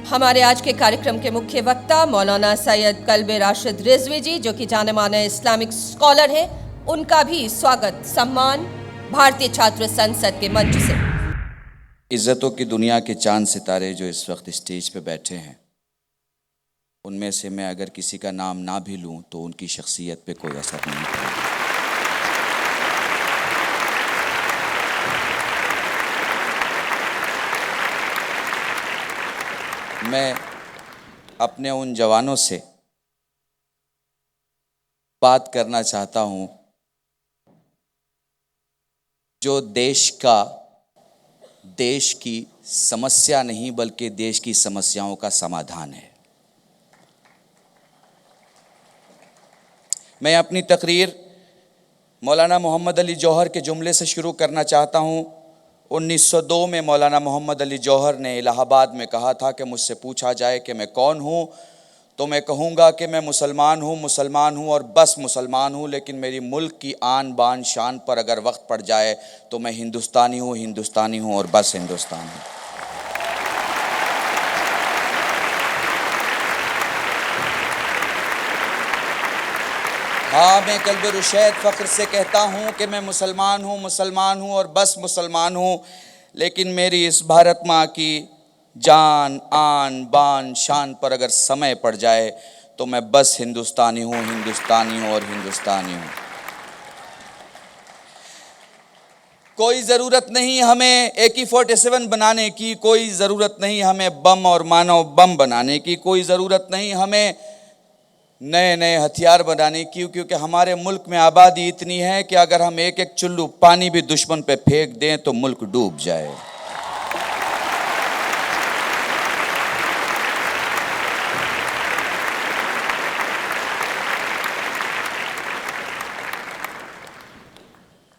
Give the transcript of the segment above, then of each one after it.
हमारे आज के कार्यक्रम के मुख्य वक्ता मौलाना सैयद कल्बे राशिद रिजवी जी, जो कि जाने माने इस्लामिक स्कॉलर हैं, उनका भी स्वागत सम्मान भारतीय छात्र संसद के मंच से। इज्जतों की दुनिया के चांद सितारे जो इस वक्त स्टेज पे बैठे हैं, उनमें से मैं अगर किसी का नाम ना भी लूं तो उनकी शख्सियत पे कोई असर नहीं पड़ेगा। मैं अपने उन जवानों से बात करना चाहता हूं जो देश की समस्या नहीं बल्कि देश की समस्याओं का समाधान है। मैं अपनी तकरीर मौलाना मोहम्मद अली जौहर के जुमले से शुरू करना चाहता हूं। 1902 में मौलाना मोहम्मद अली जौहर ने इलाहाबाद में कहा था कि मुझसे पूछा जाए कि मैं कौन हूं तो मैं कहूँगा कि मैं मुसलमान हूँ और बस मुसलमान हूँ, लेकिन मेरी मुल्क की आन बान शान पर अगर वक्त पड़ जाए तो मैं हिंदुस्तानी हूँ और बस हिंदुस्तान हूँ। हाँ, मैं कल्बे रुशैद फ़ख्र से कहता हूँ कि मैं मुसलमान हूँ और बस मुसलमान हूँ, लेकिन मेरी इस भारत माँ की जान आन बान शान पर अगर समय पड़ जाए तो मैं बस हिंदुस्तानी हूँ और हिंदुस्तानी हूँ। कोई ज़रूरत नहीं हमें AK-47 बनाने की, कोई ज़रूरत नहीं हमें बम और मानव बम बनाने की, कोई ज़रूरत नहीं हमें नए नए हथियार बनाने की, क्योंकि हमारे मुल्क में आबादी इतनी है कि अगर हम एक एक चुल्लू पानी भी दुश्मन पे फेंक दें तो मुल्क डूब जाए।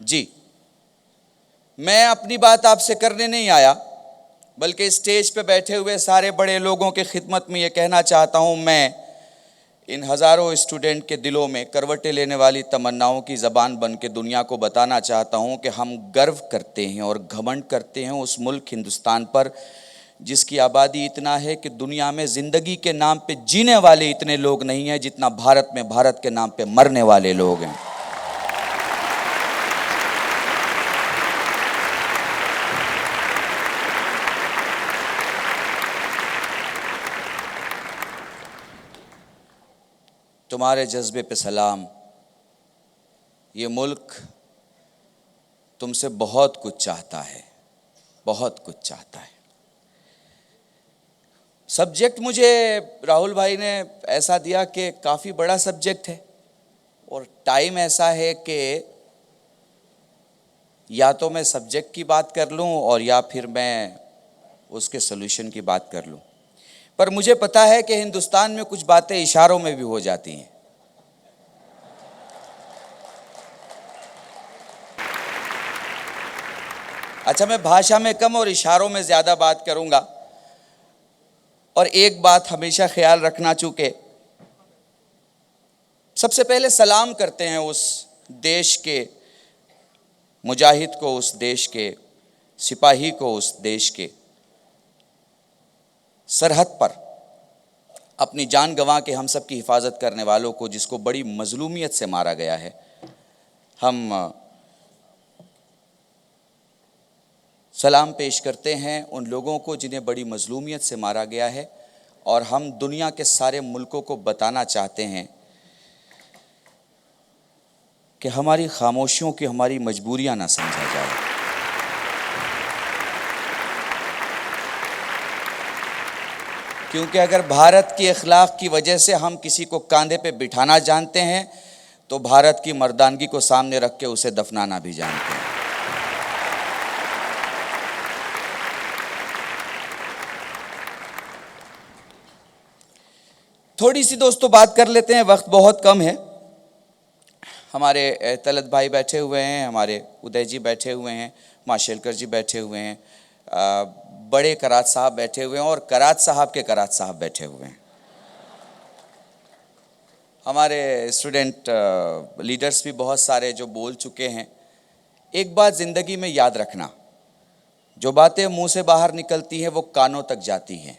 जी, मैं अपनी बात आपसे करने नहीं आया, बल्कि स्टेज पे बैठे हुए सारे बड़े लोगों की खिदमत में ये कहना चाहता हूँ, मैं इन हज़ारों स्टूडेंट के दिलों में करवटें लेने वाली तमन्नाओं की ज़बान बन के दुनिया को बताना चाहता हूँ कि हम गर्व करते हैं और घमंड करते हैं उस मुल्क हिंदुस्तान पर जिसकी आबादी इतना है कि दुनिया में ज़िंदगी के नाम पे जीने वाले इतने लोग नहीं हैं जितना भारत में भारत के नाम पे मरने वाले लोग हैं। तुम्हारे जज्बे पे सलाम, ये मुल्क तुमसे बहुत कुछ चाहता है, बहुत कुछ चाहता है। सब्जेक्ट मुझे राहुल भाई ने ऐसा दिया कि काफ़ी बड़ा सब्जेक्ट है और टाइम ऐसा है कि या तो मैं सब्जेक्ट की बात कर लूं और या फिर मैं उसके सॉल्यूशन की बात कर लूं, पर मुझे पता है कि हिंदुस्तान में कुछ बातें इशारों में भी हो जाती हैं। अच्छा, मैं भाषा में कम और इशारों में ज़्यादा बात करूंगा। और एक बात हमेशा ख्याल रखना, चूँकि सबसे पहले सलाम करते हैं उस देश के मुजाहिद को, उस देश के सिपाही को, उस देश के सरहद पर अपनी जान गंवा के हम सब की हिफाजत करने वालों को, जिसको बड़ी मजलूमियत से मारा गया है। हम सलाम पेश करते हैं उन लोगों को जिन्हें बड़ी मजलूमियत से मारा गया है, और हम दुनिया के सारे मुल्कों को बताना चाहते हैं कि हमारी खामोशियों की हमारी मजबूरियां ना समझा जाए। क्योंकि अगर भारत की अखलाक की वजह से हम किसी को कांधे पे बिठाना जानते हैं तो भारत की मर्दानगी को सामने रख के उसे दफनाना भी जानते हैं। थोड़ी सी दोस्तों बात कर लेते हैं, वक्त बहुत कम है। हमारे तलत भाई बैठे हुए हैं, हमारे उदय जी बैठे हुए हैं, माशेलकर जी बैठे हुए हैं, बड़े करात साहब बैठे हुए हैं और करात साहब के करात साहब बैठे हुए हैं। हमारे स्टूडेंट लीडर्स भी बहुत सारे जो बोल चुके हैं। एक बात ज़िंदगी में याद रखना, जो बातें मुंह से बाहर निकलती हैं वो कानों तक जाती हैं,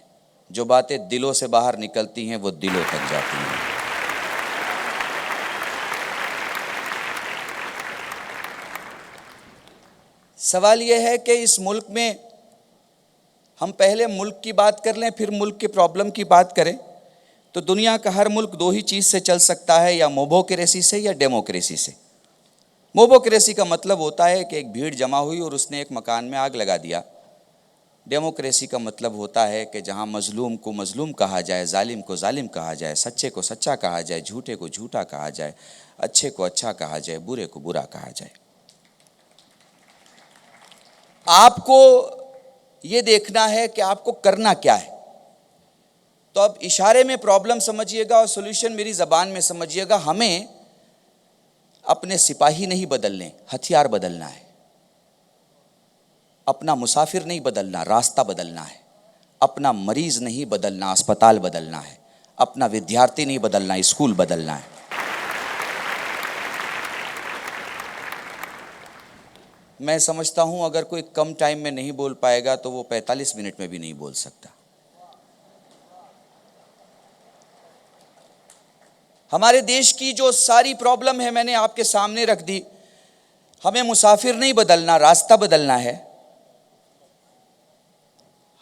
जो बातें दिलों से बाहर निकलती हैं वो दिलों तक जाती हैं। सवाल यह है कि इस मुल्क में हम पहले मुल्क की बात कर लें फिर मुल्क की प्रॉब्लम की बात करें, तो दुनिया का हर मुल्क दो ही चीज़ से चल सकता है, या मोबोक्रेसी से या डेमोक्रेसी से। मोबोक्रेसी का मतलब होता है कि एक भीड़ जमा हुई और उसने एक मकान में आग लगा दिया। डेमोक्रेसी का मतलब होता है कि जहाँ मजलूम को मजलूम कहा जाए, जालिम को जालिम कहा जाए, सच्चे को सच्चा कहा जाए, झूठे को झूठा कहा जाए, अच्छे को अच्छा कहा जाए, बुरे को बुरा कहा जाए। आपको ये देखना है कि आपको करना क्या है। तो अब इशारे में प्रॉब्लम समझिएगा और सॉल्यूशन मेरी ज़बान में समझिएगा। हमें अपने सिपाही नहीं बदलने, हथियार बदलना है। अपना मुसाफिर नहीं बदलना, रास्ता बदलना है। अपना मरीज नहीं बदलना, अस्पताल बदलना है। अपना विद्यार्थी नहीं बदलना, स्कूल बदलना है। मैं समझता हूं अगर कोई कम टाइम में नहीं बोल पाएगा तो वो 45 मिनट में भी नहीं बोल सकता। हमारे देश की जो सारी प्रॉब्लम है मैंने आपके सामने रख दी। हमें मुसाफिर नहीं बदलना, रास्ता बदलना है।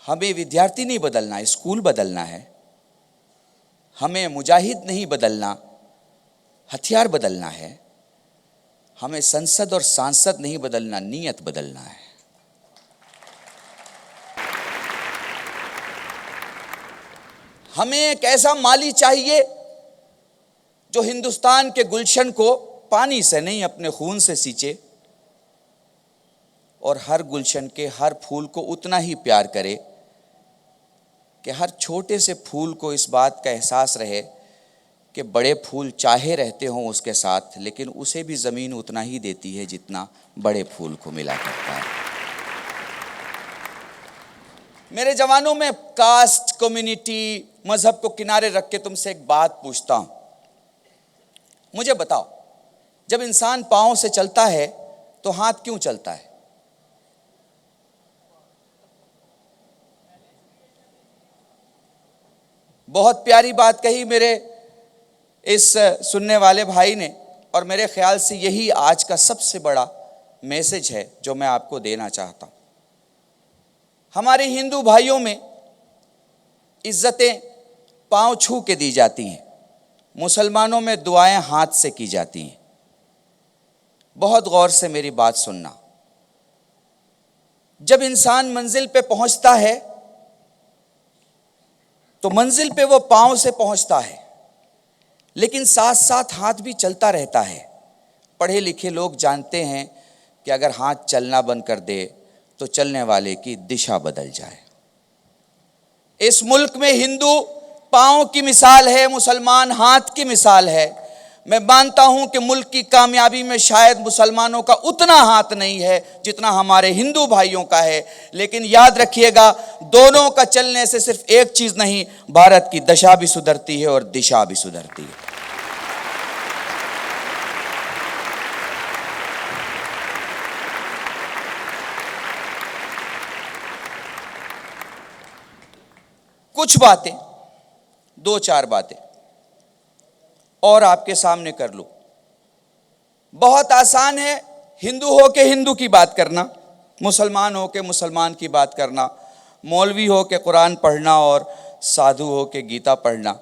हमें विद्यार्थी नहीं बदलना, स्कूल बदलना है। हमें मुजाहिद नहीं बदलना, हथियार बदलना है। हमें संसद और सांसद नहीं बदलना, नीयत बदलना है। हमें एक ऐसा माली चाहिए जो हिंदुस्तान के गुलशन को पानी से नहीं अपने खून से सींचे और हर गुलशन के हर फूल को उतना ही प्यार करे कि हर छोटे से फूल को इस बात का एहसास रहे कि बड़े फूल चाहे रहते हों उसके साथ, लेकिन उसे भी ज़मीन उतना ही देती है जितना बड़े फूल को मिला करता है। मेरे जवानों में कास्ट, कम्युनिटी, मजहब को किनारे रख के तुमसे एक बात पूछता हूं। मुझे बताओ, जब इंसान पांव से चलता है तो हाथ क्यों चलता है? बहुत प्यारी बात कही मेरे इस सुनने वाले भाई ने, और मेरे ख्याल से यही आज का सबसे बड़ा मैसेज है जो मैं आपको देना चाहता हूं। हमारे हिंदू भाइयों में इज्जतें पांव छू के दी जाती हैं, मुसलमानों में दुआएं हाथ से की जाती हैं। बहुत गौर से मेरी बात सुनना। जब इंसान मंजिल पे पहुंचता है तो मंजिल पे वो पांव से पहुंचता है, लेकिन साथ साथ हाथ भी चलता रहता है। पढ़े लिखे लोग जानते हैं कि अगर हाथ चलना बंद कर दे तो चलने वाले की दिशा बदल जाए। इस मुल्क में हिंदू पांव की मिसाल है, मुसलमान हाथ की मिसाल है। मैं मानता हूं कि मुल्क की कामयाबी में शायद मुसलमानों का उतना हाथ नहीं है जितना हमारे हिंदू भाइयों का है, लेकिन याद रखिएगा, दोनों का चलने से सिर्फ एक चीज नहीं, भारत की दशा भी सुधरती है और दिशा भी सुधरती है। कुछ बातें, दो चार बातें और आपके सामने कर लूं। बहुत आसान है हिंदू हो के हिंदू की बात करना, मुसलमान हो के मुसलमान की बात करना, मौलवी हो के कुरान पढ़ना और साधु हो के गीता पढ़ना।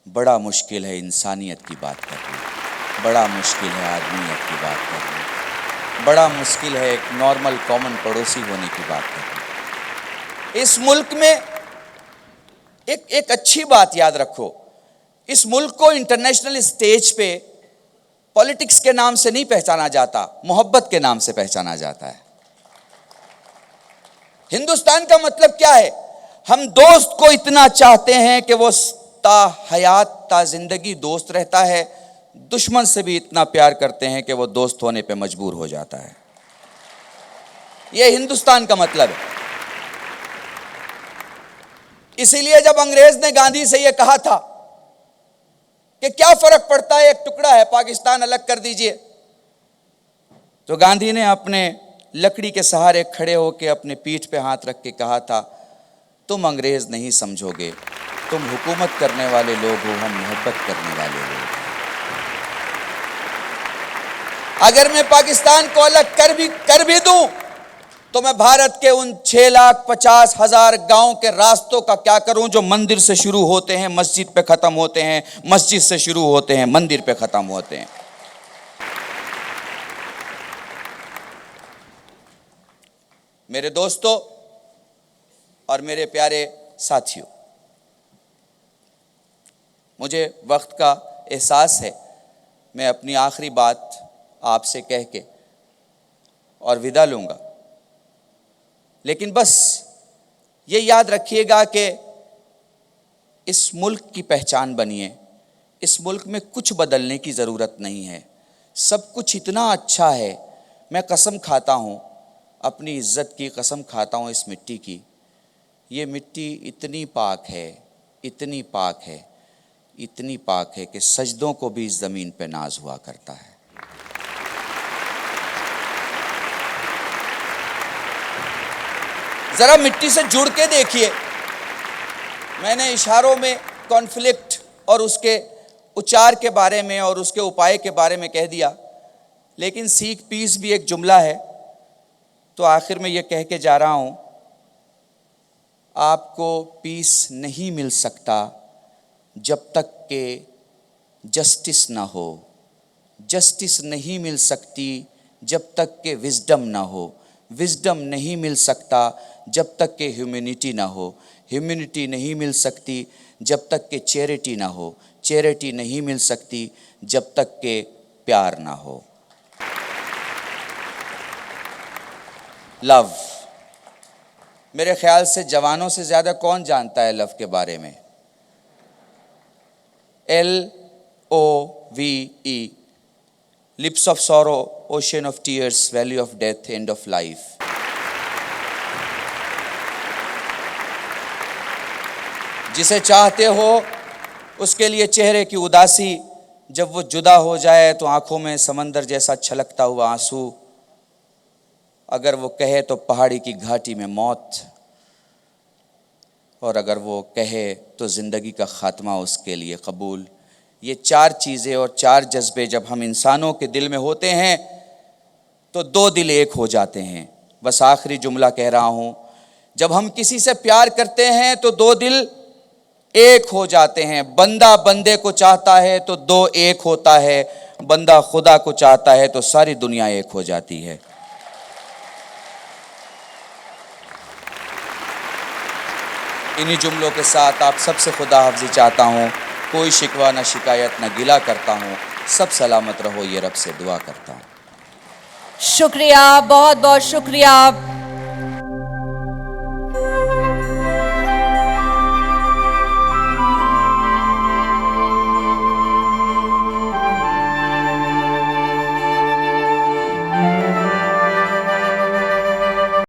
बड़ा मुश्किल है इंसानियत की बात करना, बड़ा मुश्किल है आदमियत की बात करना, बड़ा मुश्किल है एक नॉर्मल कॉमन पड़ोसी होने की बात करना। इस मुल्क में एक अच्छी बात याद रखो, इस मुल्क को इंटरनेशनल स्टेज पे पॉलिटिक्स के नाम से नहीं पहचाना जाता, मोहब्बत के नाम से पहचाना जाता है। हिंदुस्तान का मतलब क्या है? हम दोस्त को इतना चाहते हैं कि वो ता हयात ता जिंदगी दोस्त रहता है, दुश्मन से भी इतना प्यार करते हैं कि वो दोस्त होने पे मजबूर हो जाता है। ये हिंदुस्तान का मतलब है। इसीलिए जब अंग्रेज ने गांधी से ये कहा था कि क्या फर्क पड़ता है, एक टुकड़ा है, पाकिस्तान अलग कर दीजिए। तो गांधी ने अपने लकड़ी के सहारे खड़े होकर अपने पीठ पे हाथ रख के कहा था, तुम अंग्रेज नहीं समझोगे, तुम हुकूमत करने वाले लोग हो, हम मोहब्बत करने वाले लोग हैं। अगर मैं पाकिस्तान को अलग कर भी दूं तो मैं भारत के उन 6,50,000 गांव के रास्तों का क्या करूं जो मंदिर से शुरू होते हैं, मस्जिद पे खत्म होते हैं, मस्जिद से शुरू होते हैं, मंदिर पे खत्म होते हैं। मेरे दोस्तों और मेरे प्यारे साथियों, मुझे वक्त का एहसास है। मैं अपनी आखिरी बात आपसे कह के और विदा लूंगा, लेकिन बस ये याद रखिएगा कि इस मुल्क की पहचान बनिए। इस मुल्क में कुछ बदलने की ज़रूरत नहीं है, सब कुछ इतना अच्छा है। मैं कसम खाता हूँ, अपनी इज़्ज़त की कसम खाता हूँ इस मिट्टी की। ये मिट्टी इतनी पाक है, इतनी पाक है, इतनी पाक है कि सजदों को भी इस ज़मीन पे नाज हुआ करता है। ज़रा मिट्टी से जुड़ के देखिए। मैंने इशारों में कॉन्फ्लिक्ट और उसके उच्चार के बारे में और उसके उपाय के बारे में कह दिया, लेकिन सीख पीस भी एक जुमला है। तो आखिर में ये कह के जा रहा हूँ, आपको पीस नहीं मिल सकता जब तक के जस्टिस ना हो। जस्टिस नहीं मिल सकती जब तक के विजडम ना हो। विजडम नहीं मिल सकता जब तक के ह्यूमैनिटी ना हो। ह्यूमैनिटी नहीं मिल सकती जब तक के चैरिटी ना हो। चैरिटी नहीं मिल सकती जब तक के प्यार ना हो। लव, मेरे ख्याल से जवानों से ज़्यादा कौन जानता है लव के बारे में। LOVE, lips of sorrow, ocean of tears, valley of death, end of life. जिसे चाहते हो उसके लिए चेहरे की उदासी, जब वो जुदा हो जाए तो आंखों में समंदर जैसा छलकता हुआ आंसू। अगर वो कहे तो पहाड़ी की घाटी में मौत, और अगर वो कहे तो ज़िंदगी का खात्मा उसके लिए कबूल। ये चार चीज़ें और चार जज्बे जब हम इंसानों के दिल में होते हैं तो दो दिल एक हो जाते हैं। बस आखिरी जुमला कह रहा हूँ, जब हम किसी से प्यार करते हैं तो दो दिल एक हो जाते हैं। बंदा बंदे को चाहता है तो दो एक होता है, बंदा खुदा को चाहता है तो सारी दुनिया एक हो जाती है। इन्हीं जुमलों के साथ आप सबसे खुदा हाफ़िज़ी चाहता हूँ। कोई शिकवा न शिकायत न गिला करता हूँ। सब सलामत रहो, ये रब से दुआ करता हूँ। शुक्रिया, बहुत बहुत शुक्रिया।